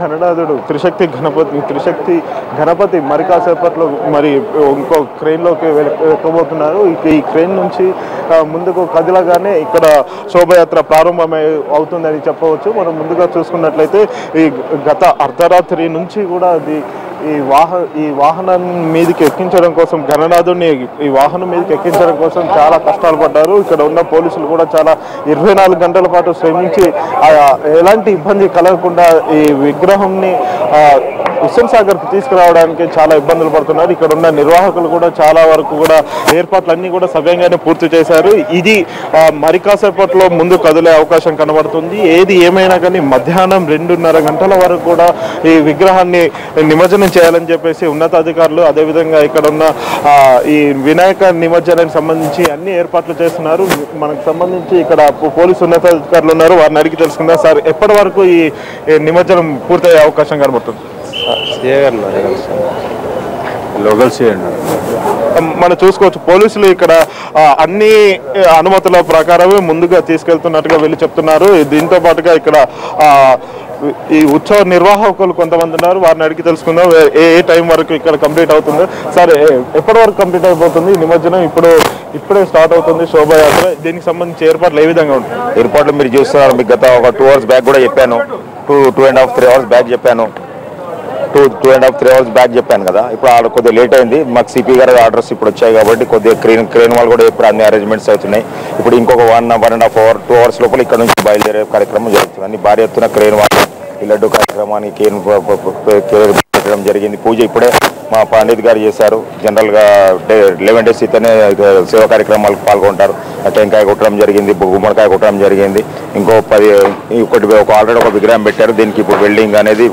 గణనాథుడు త్రిశక్తి గణపతి మరి కాసేపట్లో మరి ఇంకో క్రెయిన్లోకి ఎక్కబోతున్నారు. ఈ క్రెయిన్ నుంచి ముందుకు కదిలగానే ఇక్కడ శోభయాత్ర ప్రారంభమై అవుతుందని చెప్పవచ్చు. మనం ముందుగా చూసుకున్నట్లయితే ఈ గత అర్ధరాత్రి నుంచి కూడా అది ఈ వాహనం మీదకి ఎక్కించడం కోసం గణనాథుడిని ఈ వాహనం మీదకి ఎక్కించడం కోసం చాలా కష్టాలు పడ్డారు. ఇక్కడ ఉన్న పోలీసులు కూడా చాలా 24 గంటల పాటు శ్రమించి ఎలాంటి ఇబ్బంది కలగకుండా ఈ విగ్రహంని హుస్సేన్ సాగర్కి తీసుకురావడానికి చాలా ఇబ్బందులు పడుతున్నారు. ఇక్కడ ఉన్న నిర్వాహకులు కూడా చాలా వరకు కూడా ఏర్పాట్లన్నీ కూడా సవ్యంగానే పూర్తి చేశారు. ఇది మరి కాసేపట్లో ముందు కదిలే అవకాశం కనబడుతుంది. ఏది ఏమైనా కానీ మధ్యాహ్నం 2:30 గంటల వరకు కూడా ఈ విగ్రహాన్ని నిమజ్జనం చేయాలని చెప్పేసి ఉన్నతాధికారులు అదేవిధంగా ఇక్కడ ఉన్న ఈ వినాయక నిమజ్జనానికి సంబంధించి అన్ని ఏర్పాట్లు చేస్తున్నారు. మనకు సంబంధించి ఇక్కడ పోలీసు ఉన్నతాధికారులు ఉన్నారు, వారిని అడిగి తెలుసుకుందాం. సార్, ఎప్పటి వరకు ఈ నిమజ్జనం పూర్తయ్యే అవకాశం కనబడుతుంది? మనం చూసుకోవచ్చు పోలీసులు ఇక్కడ అన్ని అనుమతుల ప్రకారమే ముందుగా తీసుకెళ్తున్నట్టుగా వెళ్ళి చెప్తున్నారు. దీంతో పాటుగా ఇక్కడ ఈ ఉత్సవ నిర్వాహకులు కొంతమంది ఉన్నారు, వారిని అడిగి తెలుసుకుందాం ఏ టైం వరకు ఇక్కడ కంప్లీట్ అవుతుంది. సరే, ఎప్పటి వరకు కంప్లీట్ అయిపోతుంది నిమజ్జనం? ఇప్పుడే స్టార్ట్ అవుతుంది శోభాయాత్ర. దీనికి సంబంధించి ఏర్పాట్లు ఏ విధంగా ఉంటాయి? ఏర్పాట్లు మీరు చూస్తున్నారు. మీకు గత ఒక 2 hours బ్యాక్ కూడా చెప్పాను, 2.5-3 hours బ్యాక్ చెప్పాను, 2.5-3 hours బ్యాక్ చెప్పాను కదా. ఇప్పుడు ఆడ కొద్దిగా లేట్ అయింది. మాకు సిపి గారు ఆర్డర్స్ ఇప్పుడు వచ్చాయి కాబట్టి కొద్దిగా క్రెయిన్ వాళ్ళు కూడా ఇప్పుడు అన్ని అరేంజ్మెంట్స్ అవుతున్నాయి. ఇప్పుడు ఇంకొక 1.5 hour 2 hours లోపల ఇక్కడ నుంచి బయలుదేరే కార్యక్రమం జరుగుతుంది. అన్ని భారీ ఎత్తున క్రెయిన్ వాళ్ళు ఈ లడ్డు కార్యక్రమానికి పెట్టడం జరిగింది. పూజ ఇప్పుడే మా పండిత్ గారు చేశారు. జనరల్గా 11 days ఇతనే సేవా కార్యక్రమాలకు పాల్గొంటారు. టెంకాయ కొట్టడం జరిగింది, గుమ్మడికాయ కొట్టడం జరిగింది. ఇంకో ఆల్రెడీ ఒక విగ్రహం పెట్టారు. దీనికి ఇప్పుడు వెల్డింగ్ అనేది